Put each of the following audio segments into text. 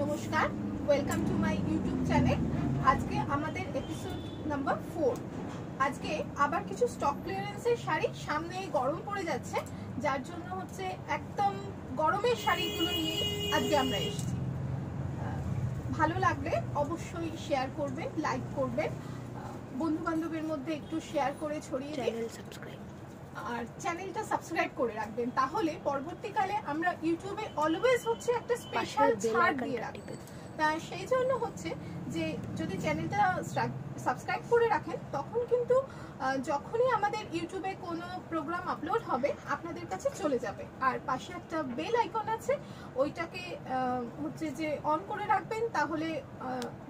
নমস্কার, welcome to my YouTube channel. আজকে আমাদের এপিসোড নাম্বার 4। আজকে আবার কিছু স্টক ক্লিয়ারেন্সের শাড়ি, সামনে গরম পড়ে যাচ্ছে, যার জন্য হচ্ছে একদম গরমের শাড়িগুলো নিয়ে আজকে আমরা এসেছি। ভালো লাগলে অবশ্যই শেয়ার করবেন, লাইক করবেন, বন্ধু বান্ধবের মধ্যে একটু শেয়ার করে ছড়িয়ে দিন, আর চ্যানেলটা সাবস্ক্রাইব করে রাখবেন। তাহলে পরবর্তীকালে আমরা ইউটিউবে অলওয়েজ হচ্ছে একটা স্পেশাল ছাড় দিয়ে রাখবেন। সেই জন্য হচ্ছে যে যদি চ্যানেলটা সাবস্ক্রাইব করে রাখেন, তখন কিন্তু যখনই আমাদের ইউটিউবে কোনো প্রোগ্রাম আপলোড হবে আপনাদের কাছে চলে যাবে। আর পাশে একটা বেল আইকন আছে, ওইটাকে হচ্ছে যে অন করে রাখবেন, তাহলে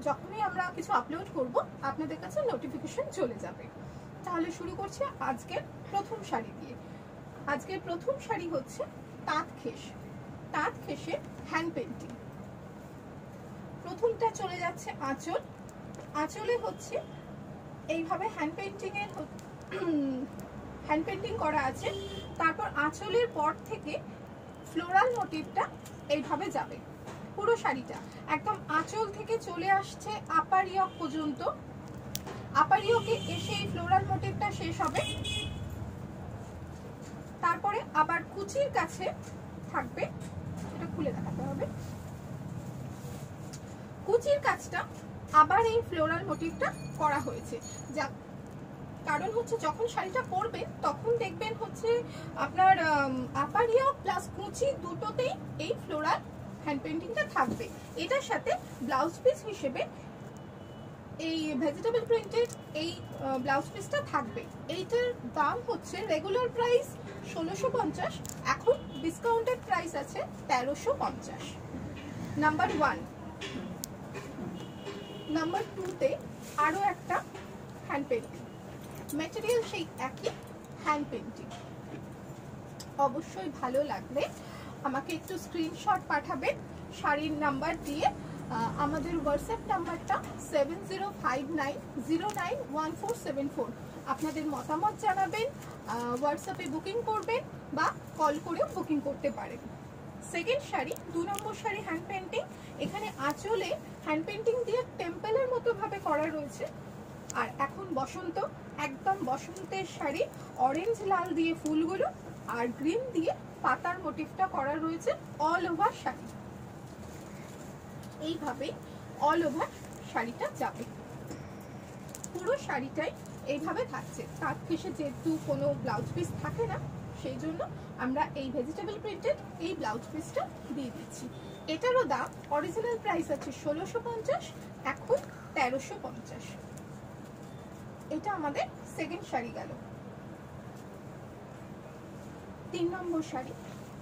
যখনই আমরা কিছু আপলোড করব আপনাদের কাছে নোটিফিকেশন চলে যাবে। তাহলে শুরু করছি আজকের প্রথম শাড়ি দিয়ে। আজকের প্রথম শাড়ি হচ্ছে তাঁতখেস। তাঁতখেসের হ্যান্ড পেন্টিং। প্রথমটা চলে যাচ্ছে আঁচল। আঁচলে হচ্ছে এইভাবে হ্যান্ড পেন্টিং করা আছে। তারপর আঁচলের পর থেকে ফ্লোরাল মোটিভটা এইভাবে যাবে পুরো শাড়িটা, একদম আঁচল থেকে চলে আসছে আপার ইয়ক পর্যন্ত। আপার ইয়কে এসে এই ফ্লোরাল মোটিভটা শেষ হবে। তারপরে আবার কুচির কাছে থাকবে, এটা খুলে দেখাতে হবে। কুচির কাজটা আবার এই ফ্লোরাল মোটিভটা করা হয়েছে, যা কারণ হচ্ছে যখন শাড়িটা পরবেন তখন দেখবেন হচ্ছে আপনার আপার ইয়ক প্লাস কুচি দুটোতেই এই ফ্লোরাল হ্যান্ড পেন্টিংটা থাকবে। এটার সাথে ব্লাউজ পিস হিসেবে এই ভেজিটেবল প্রিন্টেড এই ব্লাউজ পিসটা থাকবে। এইটার দাম হচ্ছে রেগুলার প্রাইস 1650, এখন ডিসকাউন্টেড প্রাইস আছে 1350। নাম্বার 1। নাম্বার 2তে আরো একটা হ্যান্ড পেন্টিং, ম্যাটেরিয়াল সেই একই, হ্যান্ড পেন্টিং। অবশ্যই ভালো লাগলে আমাকে একটু স্ক্রিনশট পাঠাবেন শাড়ির নাম্বার দিয়ে। আমাদের হোয়াটসঅ্যাপ নাম্বারটা 7059091474। আপনাদের মতামত জানাবেন, হোয়াটসঅ্যাপে বুকিং করবেন বা কল করেও বুকিং করতে পারেন। সেকেন্ড শাড়ি, 2 নম্বর শাড়ি হ্যান্ড পেন্টিং। এখানে আঁচলে হ্যান্ড পেন্টিং দিয়ে টেম্পলের মতো ভাবে করা রয়েছে। আর এখন বসন্ত, একদম বসন্তের শাড়ি, অরেঞ্জ লাল দিয়ে ফুলগুলো আর গ্রিন দিয়ে পাতার মোটিভটা করা রয়েছে অল ওভার শাড়ি। এইভাবে অল ওভার শাড়িটা যাবে, পুরো শাড়িটাই এইভাবে থাকছে। তাঁতখেসে যেহেতু কোনো ব্লাউজ পিস থাকে না, সেই জন্য আমরা এই ভেজিটেবল প্রিন্টেড এই ব্লাউজ পিসটা দিয়ে দিচ্ছি। এটারও দাম অরিজিনাল প্রাইস আছে 1650, এখন 1350। এটা আমাদের সেকেন্ড শাড়ি গেল। 3 নম্বর শাড়ি।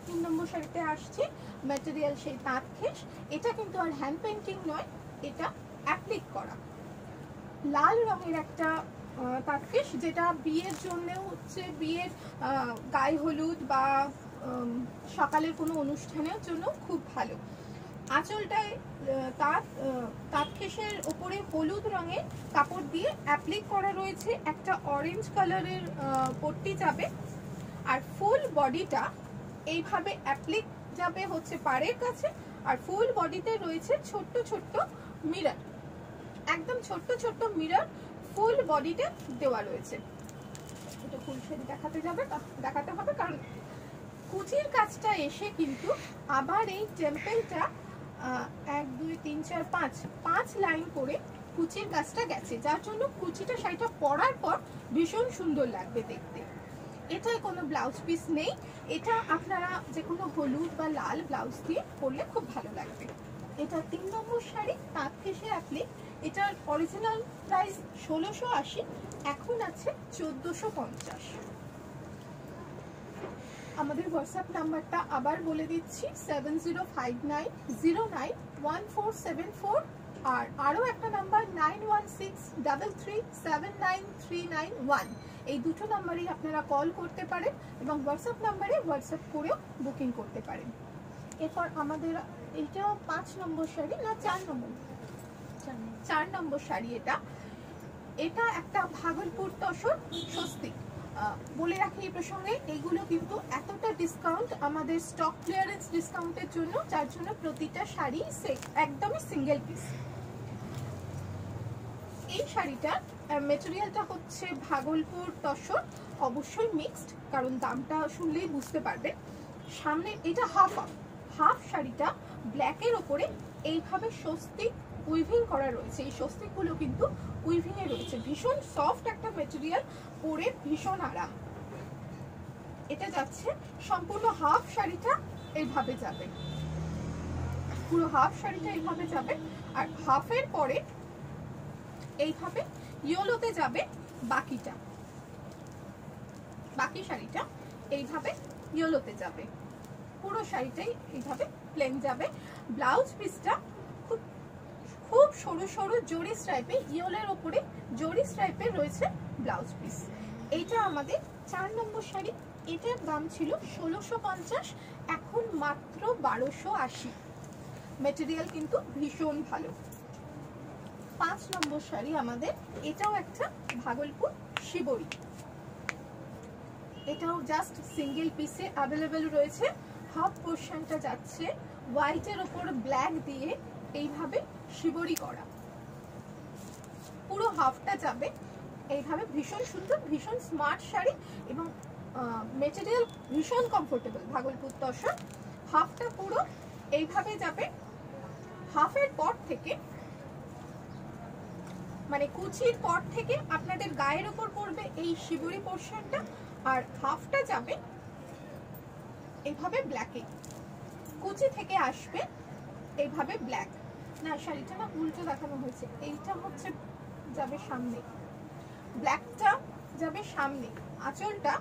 3 নম্বর শাড়িতে আসছে ম্যাটেরিয়াল সেই তাঁতখেস। এটা কিন্তু আর হ্যান্ড পেন্টিং নয়, এটা অ্যাপ্লিক করা। লাল রঙের একটা তাঁতখেস, যেটা বিয়ের জন্য হচ্ছে, বিয়ের গায়ে হলুদ বা সকালের কোনো অনুষ্ঠানের জন্য খুব ভালো। আঁচলটায় তাঁতখেসের ওপরে হলুদ রঙের কাপড় দিয়ে অ্যাপ্লিক করা রয়েছে, একটা অরেঞ্জ কালারের পট্টি যাবে। আর ফুল বডিটা এইভাবে অ্যাপ্লিক যাবে হচ্ছে পাড়ের কাছে। আর ফুল বডিতে রয়েছে ছোট্ট ছোট্ট মিরর, একদম ছোট্ট ছোট্ট মিরর ফুল বডিতে দেওয়া রয়েছে। এটা ফুল শাড়ি দেখাতে হবে, কারণ কুচির কাজটা এসে কিন্তু আবার এই টেম্পেলটা 1 2 3 4 5 লাইন করে কুচির কাজটা গেছে, যার জন্য কুচিটা শাড়িটা পরার পর ভীষণ সুন্দর লাগবে দেখতে। এটায় কোনো ব্লাউজ পিস নেই, এটা আপনারা যে কোনো হলুদ বা লাল ব্লাউজ দিয়ে পরলে খুব ভালো লাগবে। এটা 3 নম্বর শাড়ি তাঁতখেসে অ্যাপ্লিক। এটার অরিজিনাল প্রাইস 1680, এখন আছে 1450। আমাদের হোয়াটসঅ্যাপ নাম্বারটা আবার বলে দিচ্ছি 7059091474। আর আরও একটা নাম্বার 9163379391। এই দুটো নাম্বারেই আপনারা কল করতে পারেন এবং হোয়াটসঅ্যাপ নাম্বারে হোয়াটসঅ্যাপ করেও বুকিং করতে পারেন। এরপর আমাদের এইটা 5 নম্বর শাড়ি, না 4 নম্বর শাড়ি। এটা একটা ভাগলপুর তসর স্বস্তিক। বলে রাখি এই প্রসঙ্গে, এইগুলো কিন্তু এতটা ডিসকাউন্ট আমাদের স্টক ক্লিয়ারেন্স ডিসকাউন্টের জন্য, যার জন্য প্রতিটা শাড়ি একদমই সিঙ্গেল পিস। এই শাড়িটার মেটেরিয়ালটা হচ্ছে ভাগলপুর তসর, অবশ্যই মিক্সড, কারণ দামটা শুনলেই বুঝতে পারবেন। সামনে এটা হাফ শাড়িটা ব্ল্যাকের ওপরে এইভাবে স্বস্তিক উইভিং করা রয়েছে। এই স্বস্তিকগুলো কিন্তু উইভিং এ রয়েছে। ভীষণ সফট একটা মেটেরিয়াল, পরে ভীষণ আরাম। এটা যাচ্ছে সম্পূর্ণ হাফ শাড়িটা এইভাবে যাবে, পুরো হাফ শাড়িটা এইভাবে যাবে। আর হাফের পরে এইভাবে ইয়েলোতে যাবে বাকিটা, বাকি শাড়িটা এইভাবে ইয়েলোতে যাবে। পুরো শাড়িটাই এইভাবে প্লেন যাবে। ব্লাউজ পিসটা খুব সরু সরু জরি স্ট্রাইপে, ইয়েলোর উপরে জরি স্ট্রাইপে রয়েছে ব্লাউজ পিস। এইটা আমাদের 4 নম্বর শাড়ি। এটার দাম ছিল 1650, এখন মাত্র 1280। মেটেরিয়াল কিন্তু ভীষণ ভালো। 5 নম্বর শাড়ি আমাদের, এটাও একটা ভাগলপুর শিবরী। এটাও জাস্ট সিঙ্গেল পিসে অ্যাভেলেবেল রয়েছে। হাফ পোর্শনটা যাচ্ছে হোয়াইটের উপর ব্ল্যাক দিয়ে এইভাবে শিবরী করা, পুরো হাফটা যাবে এইভাবে। ভীষণ সুন্দর, ভীষণ স্মার্ট শাড়ি এবং মেটেরিয়াল ভীষণ কমফোর্টেবল। ভাগলপুর তসর হাফটা পুরো এইভাবে যাবে। হাফের পর থেকে মানে কুচির পর থেকে আপনাদের গায়ের উপর পড়বে এই শিবরী পোর্শনটা, আর হাফটা যাবে এইভাবে ব্ল্যাকে, কুচি থেকে আসবে এইভাবে ব্ল্যাক। না, শাড়িটা না উল্টো দেখানো হয়েছে, এইটা হচ্ছে যাবে সামনে, ব্ল্যাকটা যাবে সামনে। আঁচলটা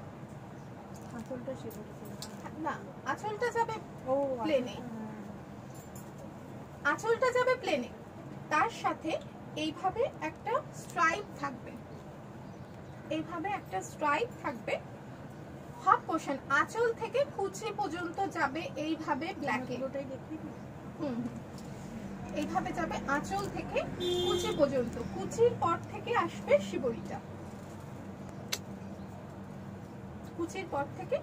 না, আঁচলটা যাবে প্লেনে, আঁচলটা যাবে প্লেনে। তার সাথে এইভাবে একটা স্ট্রাইপ থাকবে, এইভাবে একটা স্ট্রাইপ থাকবে। হাফ পোর্শন আঁচল থেকে কুচি পর্যন্ত যাবে এইভাবে ব্ল্যাকে, এইভাবে যাবে আঁচল থেকে কুচি পর্যন্ত। কুচির পর থেকে আসবে শিবরীটা, কুচির পর থেকে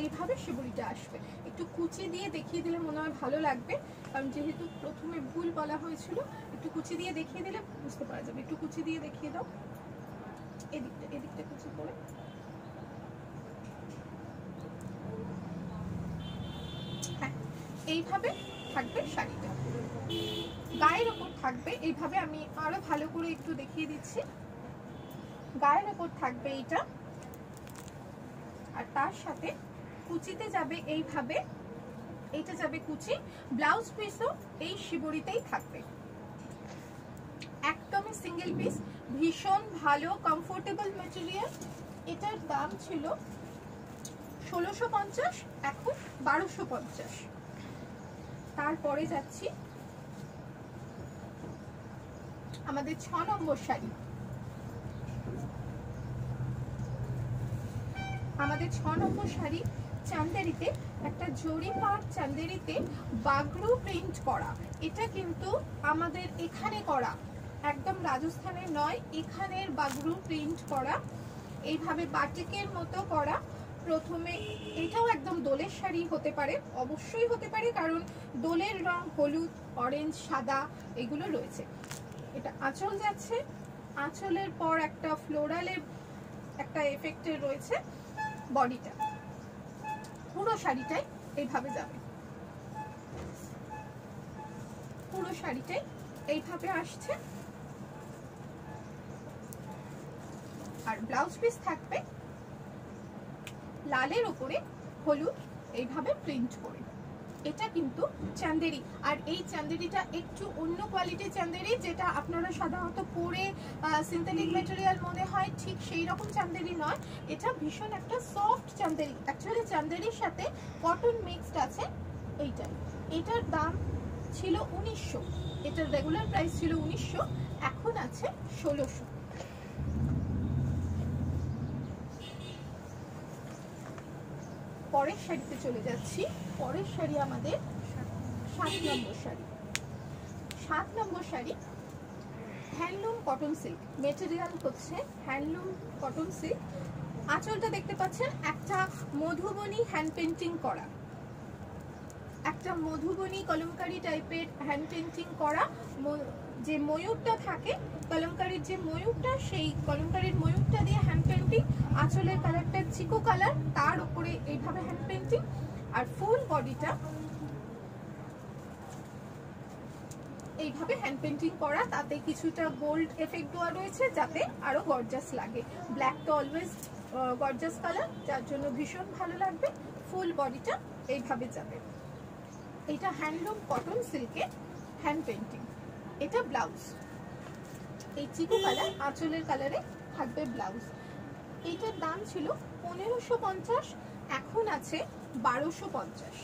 এইভাবে শিবরীটা আসবে। একটু কুচি দিয়ে দেখিয়ে দিলে মনে হয় ভালো লাগবে, কারণ যেহেতু প্রথমে ভুল বলা হয়েছিল। একটু কুচি দিয়ে দেখিয়ে দিলে বুঝতে পারা যাবে। একটু কুচি দিয়ে দেখিয়ে দাও, এদিকটা, এদিকটা কুচি করে। হ্যাঁ, এইভাবে থাকবে শাড়িটা, গায়ের ওপর থাকবে এইভাবে। আমি আরো ভালো করে একটু দেখিয়ে দিচ্ছি। গায়ের ওপর থাকবে এইটা, আর তার সাথে কুচিতে যাবে এইভাবে, এইটা যাবে কুচি। ব্লাউজ পিসও এই শিবরীতেই থাকবে, একদমই সিঙ্গেল পিস, ভীষণ ভালো কমফোর্টেবল মেটেরিয়াল। এটার দাম ছিল 1650, এখন 1250। তারপরে যাচ্ছি আমাদের 6 নম্বর শাড়ি। আমাদের 6 নম্বর শাড়ি চান্দেরিতে, একটা জরি পাট চান্দেরিতে বাগরু প্রিন্ট করা। এটা কিন্তু আমাদের এখানে করা, একদম রাজস্থানের নয়, এখানের বাগরু প্রিন্ট করা, এইভাবে বাটিকের মতো করা। প্রথমে এটাও একদম দোলের শাড়ি হতে পারে, অবশ্যই হতে পারে, কারণ দোলের রং হলুদ, অরেঞ্জ, সাদা এগুলো রয়েছে। এটা আঁচল যাচ্ছে, আঁচলের পর একটা ফ্লোরালের একটা এফেক্টের রয়েছে বডিটা। পুরো শাড়িটাই এইভাবে যাবে, পুরো শাড়িটাই এইভাবে আসছে। আর ব্লাউজ পিস থাকবে লালের উপরে হলুদ এইভাবে প্রিন্ট করে। এটা কিন্তু চান্দেরি, আর এই চান্দেরিটা একটু অন্য কোয়ালিটির চান্দেরি, যেটা আপনারা সাধারণত পরে সিনথেটিক ম্যাটেরিয়াল মনে হয়, ঠিক সেই রকম চান্দেরি নয়। এটা ভীষণ একটা সফট চান্দেরি। অ্যাকচুয়ালি চান্দেরির সাথে কটন মিক্সড আছে এইটাই। এটার দাম ছিল 1900, এটার রেগুলার প্রাইস ছিল 1900, এখন আছে 1600। পরের শাড়িতে চলে যাচ্ছি। পরের শাড়ি আমাদের 7 নম্বর শাড়ি। 7 নম্বর sari handloom cotton silk, material হচ্ছে হ্যান্ডলুম কটন সিল্ক। আঁচলটা দেখতে পাচ্ছেন একটা মধুবনী হ্যান্ড পেন্টিং করা, একটা মধুবনী কলমকারী টাইপের হ্যান্ড পেন্টিং করা। যে ময়ূরটা থাকে কলমকারীর, যে ময়ূরটা, সেই কলমকারীর ময়ূরটা দিয়ে হ্যান্ড পেন্টিং। আঁচলের কালারটা চিকু কালার, তার উপরে এইভাবে হ্যান্ড পেন্টিং। আর ফুল বডিটা এইভাবে হ্যান্ড পেন্টিং করা, তাতে কিছুটা গোল্ড এফেক্ট দেওয়া রয়েছে যাতে আরো গর্জাস লাগে। ব্ল্যাক তো অলওয়েজ গর্জাস কালার, যার জন্য ভীষণ ভালো লাগবে। ফুল বডিটা এইভাবে যাবে। এটা হ্যান্ডলুম কটন সিল্কে হ্যান্ড পেন্টিং। এটা ব্লাউজ, এই চিকু কালার আঁচলের কালারে থাকবে ব্লাউজ। এইটার দাম ছিল 1550, এখন আছে 1250।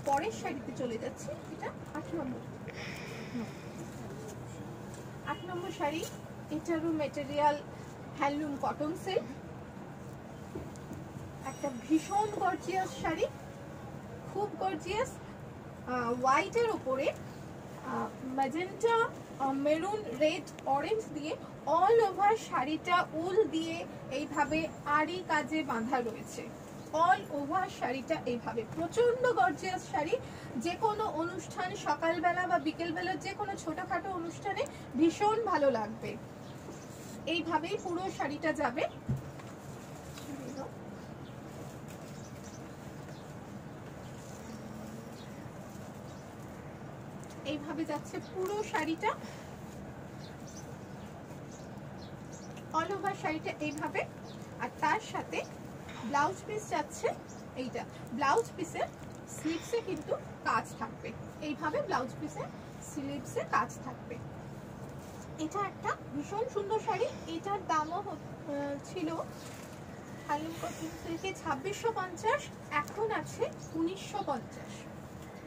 পরের শাড়িতে চলে যাচ্ছে, এটা 8 নম্বর শাড়ি। এটারও মেটেরিয়াল হ্যান্ডলুম কটন সিল্ক, একটা ভীষণ গর্জিয়াস শাড়ি, খুব গর্জিয়াস। হোয়াইটের উপরে ম্যাজেন্টা, মেরুন, রেড, অরেঞ্জ দিয়ে অল ওভার শাড়িটা উল দিয়ে এইভাবে আড়ি কাজে বাঁধা রয়েছে। অল ওভার শাড়িটা এইভাবে প্রচন্ড গর্জিয়াস শাড়ি। যে কোনো অনুষ্ঠান, সকালবেলা বা বিকেলবেলা যে কোনো ছোটখাটো অনুষ্ঠানে ভীষণ ভালো লাগবে। এইভাবেই পুরো শাড়িটা যাবে। এইভাবে যাচ্ছে পুরো শাড়িটা, অল ওভার শাড়িটা এইভাবে। আর তার সাথে ব্লাউজ পিস যাচ্ছে এইটা। ব্লাউজ পিসের স্লিভসে কিন্তু কাজ থাকবে, এইভাবে ব্লাউজ পিসের স্লিভসে কাজ থাকবে। এটা একটা ভীষণ সুন্দর শাড়ি। এটার দামও ছিল হ্যান্ডলুম কটন সিল্কে 2650, এখন আছে 1950।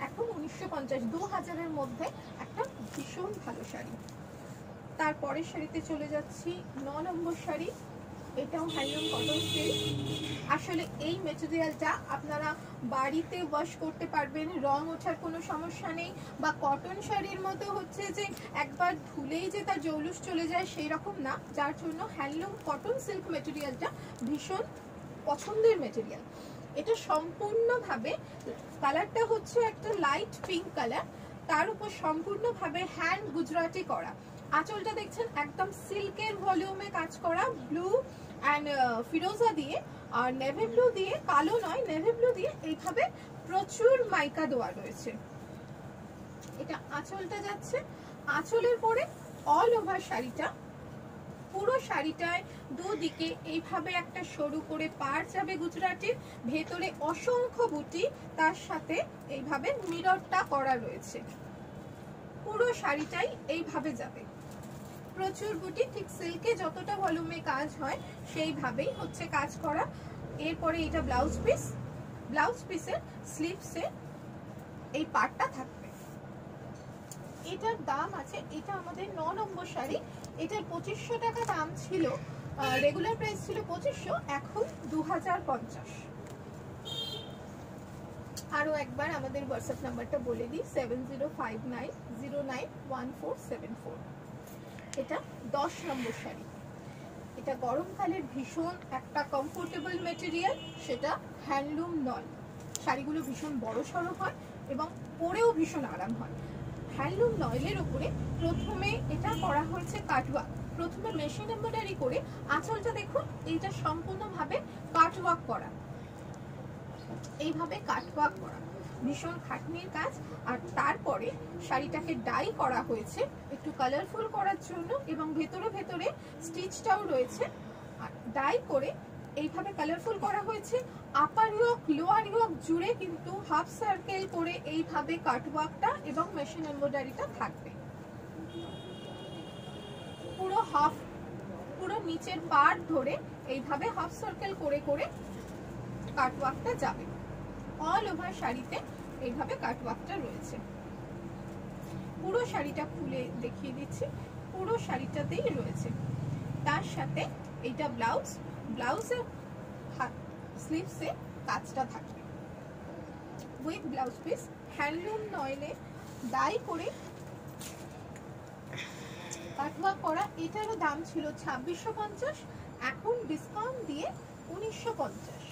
এখন 1950, 2000-এর মধ্যে একটা ভীষণ ভালো শাড়ি। তারপরের শাড়িতে চলে যাচ্ছি 9 নম্বর শাড়ি। এটাও হ্যান্ডলুম কটন সিল্ক। আসলে এই মেটেরিয়ালটা আপনারা বাড়িতে ওয়াশ করতে পারবেন, রং ওঠার কোনো সমস্যা নেই। বা কটন শাড়ির মতো হচ্ছে যে একবার ধুলেই যে তার জৌলুস চলে যায় সেই রকম না, যার জন্য হ্যান্ডলুম কটন সিল্ক মেটেরিয়ালটা ভীষণ পছন্দের মেটেরিয়াল। এটা সম্পূর্ণভাবে কালারটা হচ্ছে একটা লাইট পিঙ্ক কালার, তার উপর সম্পূর্ণভাবে হ্যান্ড গুজরাটি করা। আঁচলটা দেখছেন একদম সিল্কের ভলিউমে কাজ করা, ব্লু অ্যান্ড ফিরোজা দিয়ে, আর নেভি ব্লু দিয়ে, কালো নয় নেভি ব্লু দিয়ে এইভাবে প্রচুর মাইকা দেওয়া রয়েছে। এটা আঁচলটা যাচ্ছে। আঁচলের পরে অল ওভার শাড়িটা, পুরো শাড়িটায় দুদিকে এইভাবে একটা সরু করে পাড় যাবে গুজরাটির, ভেতরে অসংখ্য বুটি, তার সাথে এইভাবে মিররটা করা রয়েছে। পুরো শাড়িটাই এইভাবে যাবে, প্রচুর বুটি, ঠিক সিল্কে যতটা ভলিউমে কাজ হয় সেইভাবেই হচ্ছে কাজ করা। এরপরে এটা ব্লাউজ পিস, ব্লাউজ পিসের স্লিভসে এই পার্টটা থাকবে। এটার দাম আছে, এটা আমাদের 9 নম্বর শাড়ি। এটার 2500 টাকা দাম ছিল, রেগুলার প্রাইস ছিল 2500, এখন 2050। আরো একবার আমাদের হোয়াটসঅ্যাপ নাম্বারটা বলে দিই, 7059091474। এটা 10 নম্বর শাড়ি। এটা গরমকালের ভীষণ একটা কমফোর্টেবল মেটেরিয়াল, সেটা হ্যান্ডলুম নয়। শাড়িগুলো ভীষণ বড় সড়ো হয় এবং পরেও ভীষণ আরাম হয়। হ্যান্ডলুম নয়েলের উপরে প্রথমে এটা করা হয়েছে কাটওয়ার্ক, প্রথমে মেশিন এমব্রয়ডারি করে। আঁচলটা দেখুন, এইটা সম্পূর্ণভাবে কাটওয়ার্ক করা, এইভাবে কাটওয়ার্ক করা, ভীষণ খাটনির কাজ। আর তারপরে শাড়িটাকে ডাই করা হয়েছে একটু কালারফুল করার জন্য, এবং ভেতরে ভেতরে স্টিচটাও রয়েছে। আর ডাই করে এইভাবে কালারফুল করা হয়েছে। আপার ইয়ক লোয়ার ইয়ক জুড়ে কিন্তু হাফ সার্কেল করে এইভাবে কাটওয়ার্কটা এবং মেশিন এমব্রয়ডারিটা থাকবে। পুরো নিচের পার্ট ধরে এইভাবে হাফ সার্কেল করে করে কাটওয়ার্কটা যাবে। অল ওভার শাড়িতে এইভাবে কাটওয়ার্কটা রয়েছে। পুরো শাড়িটা খুলে দেখিয়ে দিচ্ছি, পুরো শাড়িটাতেই রয়েছে। তার সাথে এইটা ব্লাউজ, ব্লাউজের স্লিভসে কাজটা থাকবে with blouse piece. Handloom নয়েলে die করে কাটওয়ার্ক করা, এটারও দাম ছিল 2650, এখন ডিসকাউন্ট দিয়ে 1950।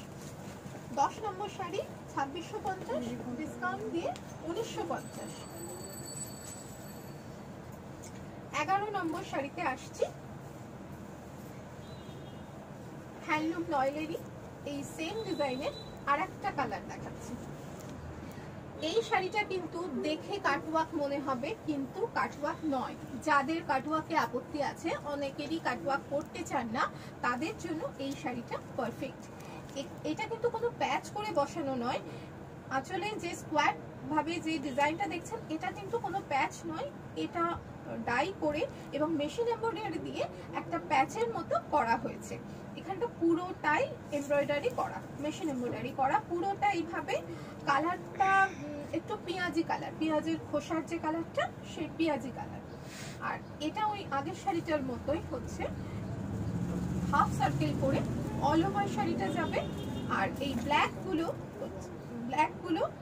10 নম্বর শাড়ি 2650, ডিসকাউন্ট দিয়ে 1950। 11 নম্বর শাড়িতে আসছি, হ্যান্ডলুম নয়লেরই এই সেম ডিজাইনের আর একটা কালার দেখাচ্ছি। এই শাড়িটা কিন্তু দেখে কাটওয়ার্ক মনে হবে, কিন্তু কাটওয়ার্ক নয়। যাদের কাটওয়ার্কে আপত্তি আছে, অনেকেরই কাটওয়ার্ক করতে চান না, তাদের জন্য এই শাড়িটা পারফেক্ট। এটা কিন্তু কোনো প্যাচ করে বসানো নয়। আসলে যে স্কোয়ার ভাবে যে ডিজাইনটা দেখছেন, এটা কিন্তু কোনো প্যাচ নয়, এটা ডাই করে এবং মেশিন এমব্রয়ডারি দিয়ে একটা প্যাচের মতো করা হয়েছে। এখানটা পুরোটাই এমব্রয়ডারি করা, মেশিন এমব্রয়ডারি করা পুরোটা এইভাবে। কালারটা একটু পেঁয়াজি কালার, পেঁয়াজের খোসার যে কালারটা, সেই পেঁয়াজি কালার। আর এটা ওই আগের শাড়িটার মতোই হচ্ছে, হাফ সার্কেল করে অল ওভার শাড়িটা যাবে। আর এই ব্ল্যাকগুলো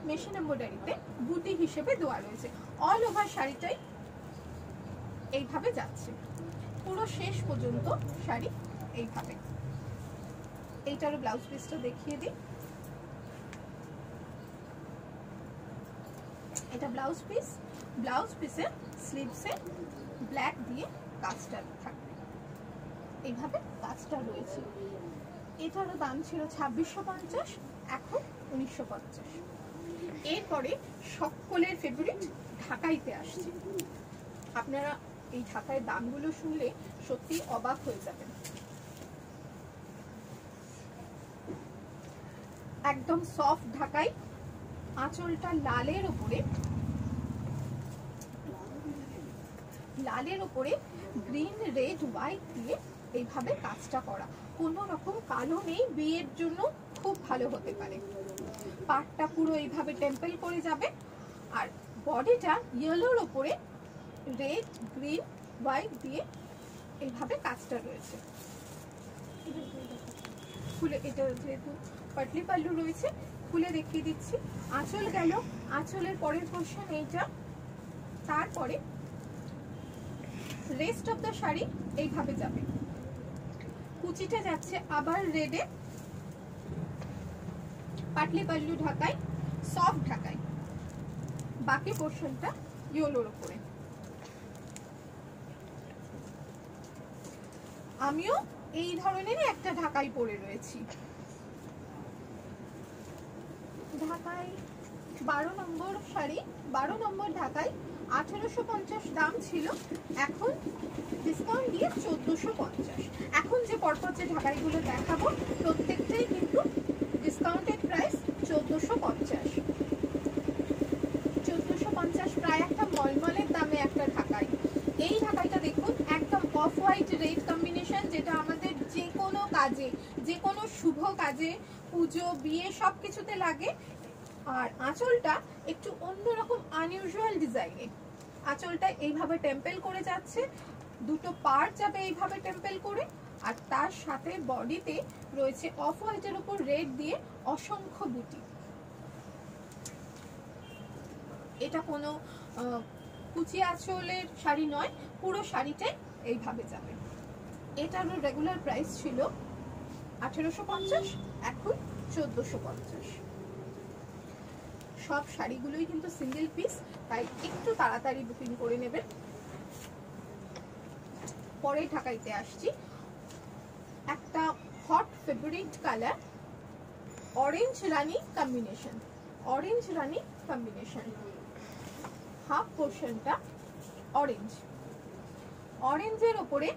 মেশিন এমব্রয়ডারিতে বুটি হিসেবে দেওয়া রয়েছে। অল ওভার শাড়িটাই এইভাবে যাচ্ছে, পুরো শেষ পর্যন্ত শাড়ি এইভাবে। এইটারও ব্লাউজ পিসটা দেখিয়ে দিই। এটা ব্লাউজ পিস, ব্লাউজ পিসের স্লিভসে ব্ল্যাক দিয়ে কাজটা থাকবে, এইভাবে কাজটা রয়েছে। এটারও দাম ছিল 2650, এখন 1950। এরপরে সকলের ফেভারিট ঢাকাইতে আসছে। আপনারা এই ঢাকায় দামগুলো শুনলে সত্যি অবাক হয়ে যাবেন। একদম সফট ঢাকাই, আঁচলটা লালের উপরে গ্রিন রেড হোয়াইট দিয়ে এইভাবে কাজটা করা, কোনো রকম কালো নেই। বিয়ের জন্য খুব ভালো হতে পারে। পাটটা পুরো এইভাবে টেম্পল করে যাবে, আর বডিটা ইয়েলোর উপরে রেড গ্রিন হোয়াইট দিয়ে এইভাবে কাজটা রয়েছে। খুলে, এটা যেহেতু পাটলি পাল্লু রয়েছে, খুলে দেখিয়ে দিচ্ছি। আঁচল গেল, আঁচলের পরের পোর্শন এইটা। তারপরে রেস্ট অফ দ্য শাড়ি এইভাবে যাবে। কুচিটা যাচ্ছে আবার রেডে, পাটলি পাল্লু ঢাকাই, সফট ঢাকাই, বাকি পোর্শনটা ইয়েলোর উপরে। আমিও এই ধরনের একটা ঢাকাই পরে রয়েছি। ঢাকাই 12 নম্বর শাড়ি, 12 নম্বর ঢাকাই 1850 দাম ছিল, এখন ডিসকাউন্ট দিয়ে 1450। এখন যে পরপর যে ঢাকাইগুলো দেখাবো প্রত্যেকটাই কিন্তু ডিসকাউন্টেড প্রাইস 1450। 1450 প্রায় একটা মলমলের দামে একটা ঢাকাই। এই ঢাকাইটা দেখুন, একদম অফ হোয়াইট রেড কম্বিনেশন, যেটা আমাদের যে কোনো কাজে, যে কোনো শুভ কাজে, পুজো বিয়ে সবকিছুতে লাগে। আর আঁচলটা একটু অন্যরকম আনইউজুয়াল ডিজাইনে, আঁচলটা এইভাবে টেম্পল করে যাচ্ছে, দুটো পার্ট যাবে এইভাবে টেম্পল করে। আর তার সাথে বডিতে রয়েছে অফ হোয়াইটের উপর রেড দিয়ে অসংখ্য বুটি। এটা কোনো কুচি আঁচলের শাড়ি নয়, পুরো শাড়িটাই এইভাবে যাবে। এটারও রেগুলার প্রাইস ছিল 1850, এখন 1450। সব শাড়িগুলোই কিন্তু সিঙ্গেল পিস, তাই একটু তাড়াতাড়ি বুকিং করে নেবেন। পরে ঢাকাইতে আসছি, একটা হট ফেভারিট কালার, অরেঞ্জ রানী কম্বিনেশন, অরেঞ্জ রানী কম্বিনেশন। হাফ পোর্শনটা অরেঞ্জ, অরেঞ্জের ওপরে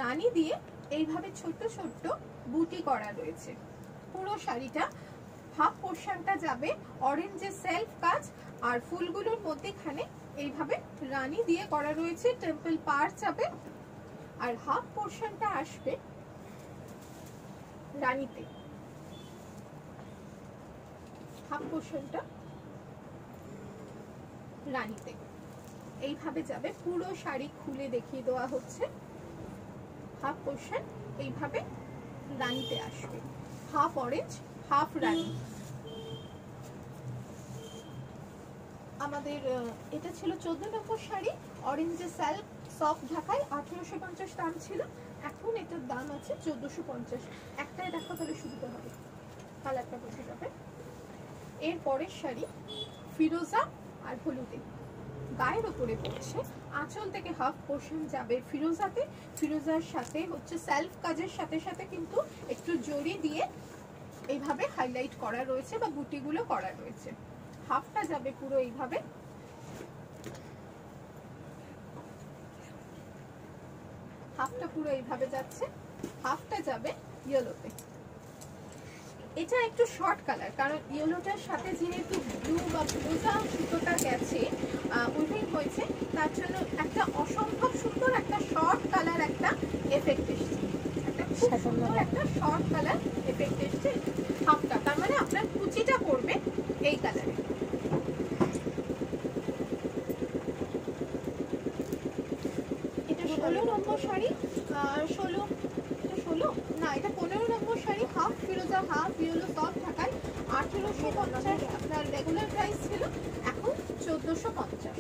রানী দিয়ে এইভাবে ছোট্ট ছোট্ট বুটি করা রয়েছে। পুরো শাড়িটা হাফ পোর্শনটা যাবে অরেঞ্জের সেলফ কাজ, আর ফুলগুলোর মধ্যেখানে এইভাবে রানী দিয়ে করা রয়েছে, টেম্পল পার যাবে। আর হাফ পোর্শনটা আসবে রানীতে, হাফ পোর্শনটা রানীতে এইভাবে যাবে। পুরো শাড়ি খুলে দেখিয়ে দেওয়া হচ্ছে। হাফ পোর্শন এইভাবে রানীতে আসবে, হাফ অরেঞ্জ হাফ রানী। আমাদের এটা ছিল 14 নম্বর শাড়ি, অরেঞ্জের সফট ঢাকাই 1850 দাম ছিল, এখন এটার দাম আছে 1450। একটাই দেখো তাহলে সুবিধা হবে, কালারটা বোঝা যাবে। এর পরের শাড়ি ফিরোজা আর হলুদে, গায়ের উপরে পড়ছে, আঁচল থেকে হাফ পোর্শন যাবে ফিরোজাতে। ফিরোজার সাথে হচ্ছে সেলফ কাজের সাথে সাথে কিন্তু একটু জড়ি দিয়ে এইভাবে হাইলাইট করা রয়েছে বা বুটিগুলো করা রয়েছে। হাফটা যাবে পুরো এইভাবে, হাফটা পুরো এইভাবে যাচ্ছে, হাফটা যাবে ইয়েলোতে। এটা একটু শর্ট কালার, কারণ ইয়েলোটার সাথে যেহেতু ব্লু বা ফিরোজা সুতোটা গেছে উইভিং হয়েছে, তার জন্য একটা অসম্ভব সুন্দর একটা শর্ট কালার একটা এফেক্ট এসছে, একটা খুব সুন্দর একটা শর্ট কালার এফেক্ট এসছে হাফটা। তার মানে আপনার কুচিটা পড়বে এই কালারে। এটা 16 নম্বর শাড়ি, 16 না এটা 15 নম্বর শাড়ি, হাফ ফিরোজা হাফ ইয়েলো সফট ঢাকায় 1850 আপনার রেগুলার প্রাইস ছিল, এখন 1450।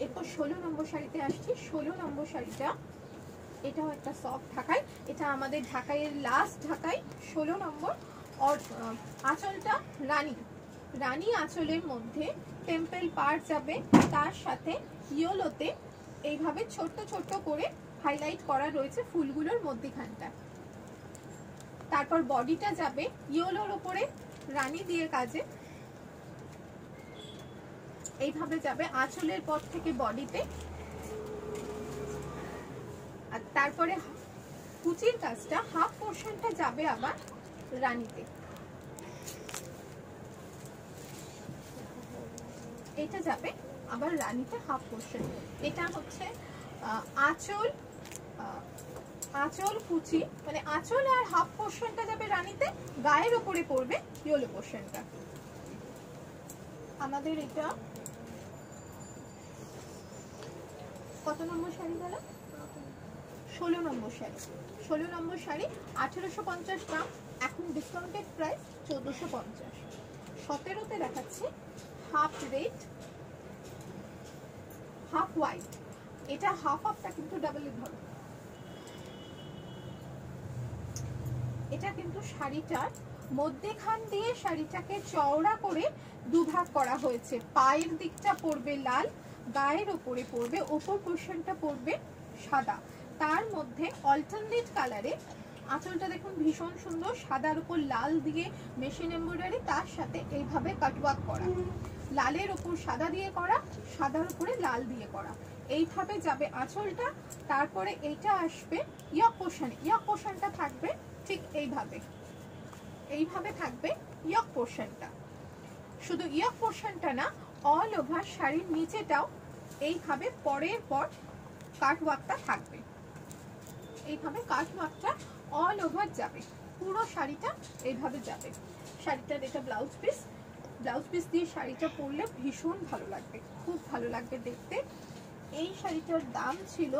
এরপর 16 নম্বর শাড়িতে আসছি। 16 নম্বর শাড়িটা এটাও একটা সফট ঢাকায়, এটা আমাদের ঢাকাইয়ের লাস্ট ঢাকাই 16 নম্বর। আঁচলটা রানী, রানী আঁচলের মধ্যে টেম্পল পার্ট যাবে, তার সাথে ইয়েলোতে এইভাবে ছোট্ট ছোট্ট করে হাইলাইট করা রয়েছে ফুলগুলোর মধ্যখানটা। তারপর বডিটা যাবে ইয়েলোর উপরে রানী দিয়ে কাজে, এইভাবে যাবে আঁচলের পর থেকে বডিতে। আর তারপরে কুচির কাজটা হাফ পোর্শনটা যাবে আবার রানীতে, এটা যাবে আবার রানীতে হাফ পোর্শন। এটা হচ্ছে আঁচল, আঁচল কুচি মানে আঁচল আর হাফ পোর্শনটা যাবে রানীতে, গায়ের উপরে পড়বে ইয়েলো পোর্শনটা। আমাদের এটা কত নম্বর শাড়ি গেল? 16 নম্বর শাড়ি। 16 নম্বর শাড়ি 1850 দাম, এখন ডিসকাউন্টেড প্রাইস 1450। 17তে দেখাচ্ছি হাফ রেড হাফ হোয়াইট, এটা হাফ হাফটা কিন্তু ডাবল ধরো। এটা কিন্তু শাড়িটার মধ্যেখান দিয়ে শাড়িটাকে চওড়া করে দুভাগ করা হয়েছে। পায়ের দিকটা পড়বে লাল, গায়ের উপরে পড়বে, ওপর পোর্শনটা পড়বে সাদা, তার মধ্যে অল্টারনেট কালারে আঁচলটা দেখুন ভীষণ সুন্দর, সাদার উপর লাল দিয়ে মেশিন এমব্রয়ডারি, তার সাথে এইভাবে কাটওয়ার্ক করা, লালের উপর সাদা দিয়ে করা, সাদার উপরে লাল দিয়ে করা, এইভাবে যাবে আঁচলটা। তারপরে এইটা আসবে ইয়ক পোর্শনে, ইয়ক পোর্শনটা থাকবে ঠিক এইভাবে, এইভাবে থাকবে ইয়ক পোর্শনটা। শুধু ইয়ক পোর্শনটা না, অল ওভার শাড়ির নিচেটাও এইভাবে পরের পর কাটওয়ার্কটা থাকবে, এইভাবে কাটওয়ার্কটা অল ওভার যাবে, পুরো শাড়িটা এইভাবে যাবে। শাড়িটার এটা ব্লাউজ পিস, ব্লাউজ পিস দিয়ে শাড়িটা পরলে ভীষণ ভালো লাগবে, খুব ভালো লাগবে দেখতে। এই শাড়িটার দাম ছিল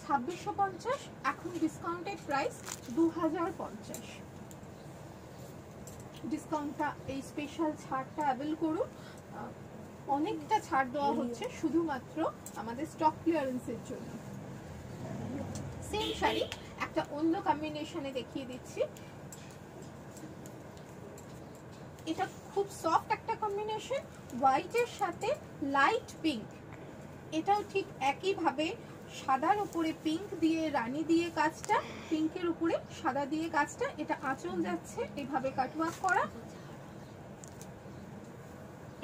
2650, এখন ডিসকাউন্টেড প্রাইস 2050। ডিসকাউন্টটা এই স্পেশাল ছাড়টা অ্যাভেল করুন, অনেকটা ছাড় দেওয়া হচ্ছে শুধুমাত্র আমাদের স্টক ক্লিয়ারেন্সের জন্য। সেম শাড়ি একটা অন্য কম্বিনেশনে দেখিয়ে দিচ্ছি, এটা খুব সফট একটা কম্বিনেশন, হোয়াইটের সাথে লাইট পিঙ্ক, এটাও ঠিক একইভাবে সাদার উপরে পিঙ্ক দিয়ে রানী দিয়ে কাজটা, পিঙ্কের উপরে সাদা দিয়ে কাজটা, এটা আঁচল যাচ্ছে এইভাবে কাটওয়ার্ক করা,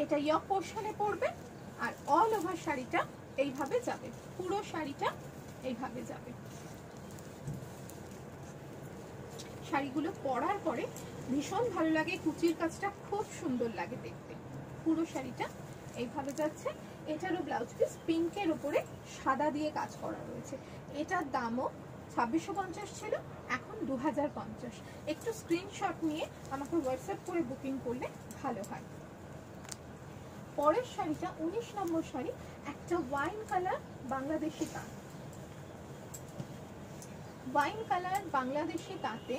এটা ইয়ক পোর্শনে পড়বে, আর অল ওভার শাড়িটা এইভাবে যাবে, পুরো শাড়িটা এইভাবে যাবে। শাড়িগুলো পরার পরে ভীষণ ভালো লাগে, কুচির কাজটা খুব সুন্দর লাগে দেখতে, পুরো শাড়িটা এইভাবে যাচ্ছে। এটারও ব্লাউজ পিস পিঙ্কের উপরে সাদা দিয়ে কাজ করা রয়েছে, এটার দামও 2650 ছিল, এখন 2050। একটু স্ক্রিনশট নিয়ে আমাকে হোয়াটসঅ্যাপ করে বুকিং করলে ভালো হয়। পরের শাড়িটা 19 নম্বর শাড়ি, একটা ওয়াইন কালার বাংলাদেশি তাঁত, ওয়াইন কালার বাংলাদেশি তাঁতে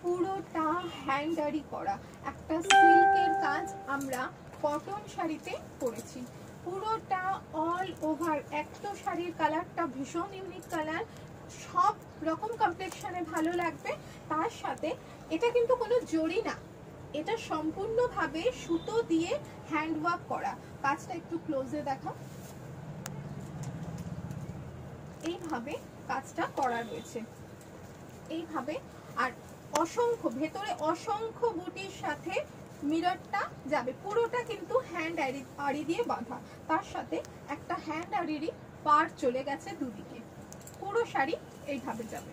পুরোটা হ্যান্ডারি করা, একটা সিল্কের কাজ আমরা কটন শাড়িতে করেছি। পুরোটা অল ওভার, একটা শাড়ির কালারটা ভীষণ ইউনিক কালার, সব রকম কমপ্লেকশনে ভালো লাগবে। তার সাথে এটা কিন্তু কোনো জরি না, এটা সম্পূর্ণভাবে সুতো দিয়ে হ্যান্ডওয়ার্ক করা। কাজটা একটু ক্লোজে দেখা, এইভাবে কাজটা করা রয়েছে এইভাবে। আর অসংখ্য ভেতরে অসংখ্য বুটির সাথে মিররটা যাবে, পুরোটা কিন্তু হ্যান্ড আড়ি দিয়ে বাঁধা, তার সাথে একটা হ্যান্ড আড়িরই পার চলে গেছে দুদিকে। পুরো শাড়ি এইভাবে যাবে।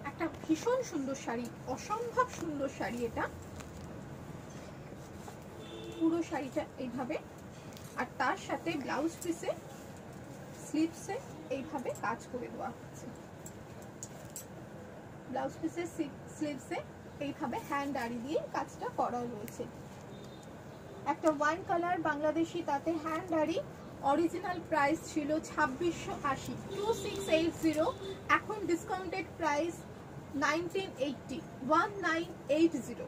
একটা ভীষণ সুন্দর শাড়ি, অসম্ভব সুন্দর শাড়ি এটা। পুরো শাড়িটা এইভাবে, আর তার সাথে ব্লাউজ পিসে স্লিভসে এইভাবে কাজ করে দেওয়া হচ্ছে। ব্লাউজ পিসের স্লিভসে এইভাবে হ্যান্ড আড়ি দিয়ে কাজটা করা রয়েছে। একটা ওয়াইন কালার বাংলাদেশি, তাতে হ্যান্ড আড়ি। অরিজিনাল প্রাইস ছিল 2680, 2680। এখন ডিসকাউন্টেড প্রাইস 1980, 1980,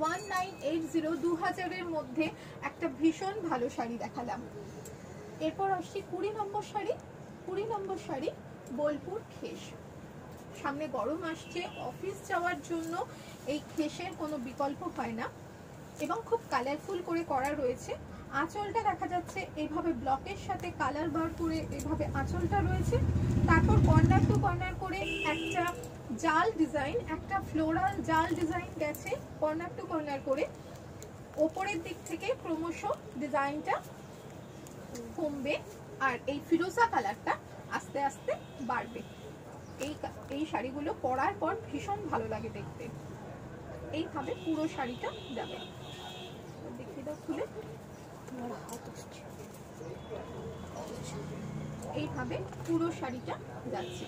1980। 2000-এর মধ্যে একটা ভীষণ ভালো শাড়ি দেখালাম। এরপর আসছি 20 নম্বর শাড়ি। 20 নম্বর শাড়ি বোলপুর খেস। সামনে গরম আসছে, অফিস যাওয়ার জন্য এই খেসের কোনো বিকল্প হয় না, এবং খুব কালারফুল করে করা রয়েছে। আঁচলটা দেখা যাচ্ছে এইভাবে ব্লকের সাথে কালার বার করে এইভাবে আঁচলটা রয়েছে। তারপর কর্নার টু কর্নার করে একটা জাল ডিজাইন, একটা ফ্লোরাল জাল ডিজাইন গেছে কর্নার টু কর্নার করে। ওপরের দিক থেকে ক্রমশ ডিজাইনটা কমবে, আর এই ফিরোজা কালারটা আস্তে আস্তে বাড়বে। এই শাড়িগুলো পরার পর ভীষণ ভালো লাগে দেখতে। এইভাবে পুরো শাড়িটা যাবে। দেখিয়ে দাও খুলে, এইভাবে পুরো শাড়িটা যাচ্ছে।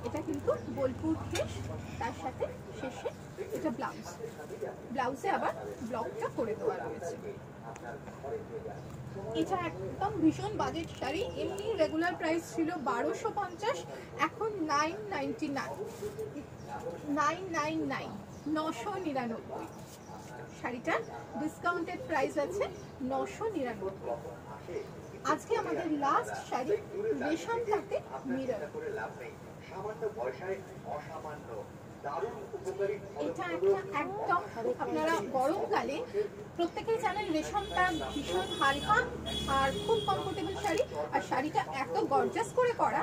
এটা কিন্তু বোলপুর খেস, তার সাথে শেষে এটা ব্লাউজ, ব্লাউজে আবার ব্লকটা করে দেওয়া রয়েছে। এটা একদম ভীষণ বাজেট শাড়ি। এমনি রেগুলার প্রাইস ছিল 1250, এখন 999, 999। শাড়িটার ডিসকাউন্টেড প্রাইস আছে 999। আজকে আমাদের লাস্ট শাড়ি রেশম তাতে মিরর। এটা একটা একদম, আপনারা গরমকালে প্রত্যেকেই জানেন রেশমটা ভীষণ হালকা আর খুব কমফোর্টেবল শাড়ি। আর শাড়িটা এত গর্জাস করে করা,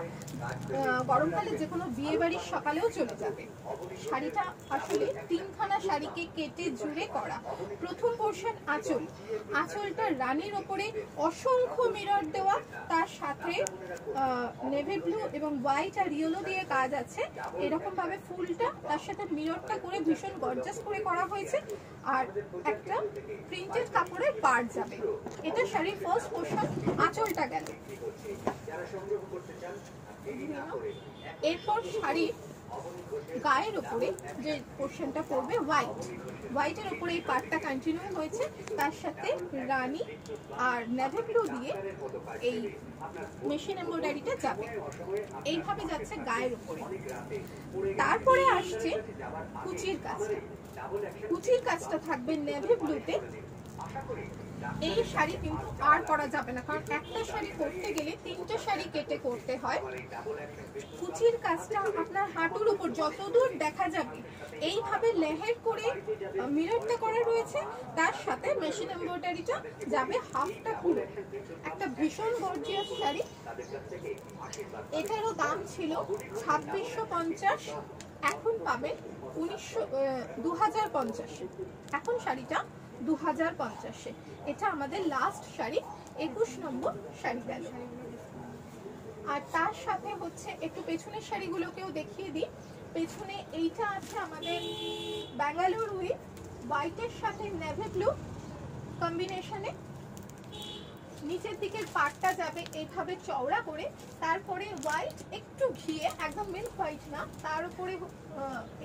গরমকালে যে কোনো বিয়ে বাড়ির সকালেও চলে যাবে। শাড়িটা আসলে তিনখানা শাড়িকে কেটে জুড়ে করা। প্রথম পোর্শন আঁচল, আঁচলটা রানীর ওপরে অসংখ্য মিরর দেওয়া, তার সাথে নেভি ব্লু এবং হোয়াইট আর ইয়েলো দিয়ে কাজ আছে। এরকম ভাবে ফুলটা তার সাথে মিররটা করে ভীষণ গর্জাস করে করা হয়েছে। আর একটা প্রিন্টেড কাপড়ের পাড় যাবে। এটা শাড়ির ফার্স্ট পোর্শন, আঁচলটা গেল। এরপর শাড়ির গায়ের উপরে যে পোর্শনটা পড়বে হোয়াইট, হোয়াইটের উপরে এই পার্টটা কন্টিনিউ হয়েছে, তার সাথে রানী আর নেভি ব্লু দিয়ে এই মেশিন এমব্রয়ডারিটা যাবে। এইভাবে যাচ্ছে গায়ের উপরে। তারপরে আসছে কুচির কাজটা। কুচির কাজটা থাকবে নেভি ব্লুতে। এই শাড়ি কিন্তু আর করা যাবে না, কারণ একটা শাড়ি করতে গেলে তিনটে শাড়ি কেটে করতে হয়। কুচির কাজটা আপনার হাঁটুর উপর যতদূর দেখা যাবে এইভাবে লেহের করে মিররটা করা রয়েছে, তার সাথে মেশিন এমব্রয়ডারিটা যাবে হাফটা পুরো। একটা ভীষণ গর্জিয়াস শাড়ি। এটারও দাম ছিল 2650, এখন পাবেন 2050। এখন শাড়িটা 2050। এটা আমাদের লাস্ট শাড়ি, 21 নম্বর শাড়ি গেল। আর তার সাথে হচ্ছে একটু পেছনের শাড়িগুলোকেও দেখিয়ে দিই। পেছনে এইটা আছে আমাদের ব্যাঙ্গালোর উইথ হোয়াইটের সাথে নেভি ব্লু কম্বিনেশনে। নিচের দিকের পাটটা যাবে এইভাবে চওড়া করে, তারপরে হোয়াইট একটু ঘিয়ে, একদম মিল্ক হোয়াইট না, তার উপরে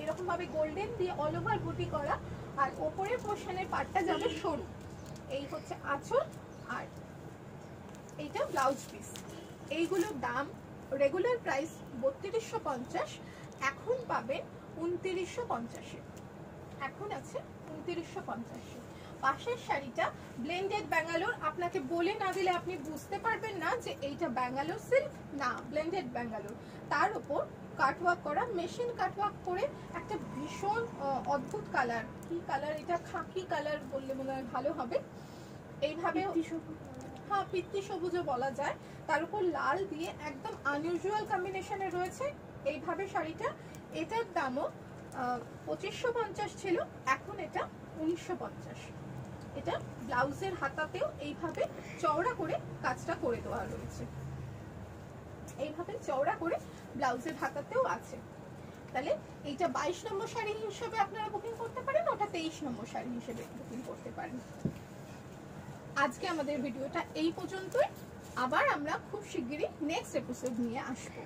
এরকম ভাবে গোল্ডেন দিয়ে অল ওভার বুটি করা। আর ওপরের পোর্শনের পাটটা যাবে সরু। এই হচ্ছে আঁচল আর এইটা ব্লাউজ পিস। এইগুলোর দাম রেগুলার প্রাইস 3250, এখন পাবেন 2950-এ। এখন আছে 2950-এ। পাশের শাড়িটা ব্লেন্ডেড ব্যাঙ্গালোর, আপনাকে বলে না দিলে আপনি বুঝতে পারবেন না যে এইটা ব্যাঙ্গালোর সিল্ক না ব্লেন্ডেড ব্যাঙ্গালোর। তার উপর কাটওয়ার্ক করা, মেশিন কাটওয়ার্ক করে একটা ভীষণ অদ্ভুত কালার। কি কালার এটা? খাকি কালার বললে মনে হয় ভালো হবে। এইভাবে হ্যাঁ, পিত্তি সবুজও বলা যায়। তার উপর লাল দিয়ে একদম আনইউজুয়াল কম্বিনেশনে রয়েছে এইভাবে শাড়িটা। এটার দামও 2550 ছিল, এখন এটা 1950। এটা ব্লাউজের হাতাতেও এইভাবে চওড়া করে কাজটা করে দেওয়া রয়েছে, এইভাবে চওড়া করে ব্লাউজের হাতাতেও আছে। তাহলে এইটা 22 নম্বর শাড়ি হিসেবে আপনারা বুকিং করতে পারেন, ওটা 23 নম্বর শাড়ি হিসেবে বুকিং করতে পারেন। আজকে আমাদের ভিডিওটা এই পর্যন্তই। আবার আমরা খুব শিগগিরই নেক্সট এপিসোড নিয়ে আসবো।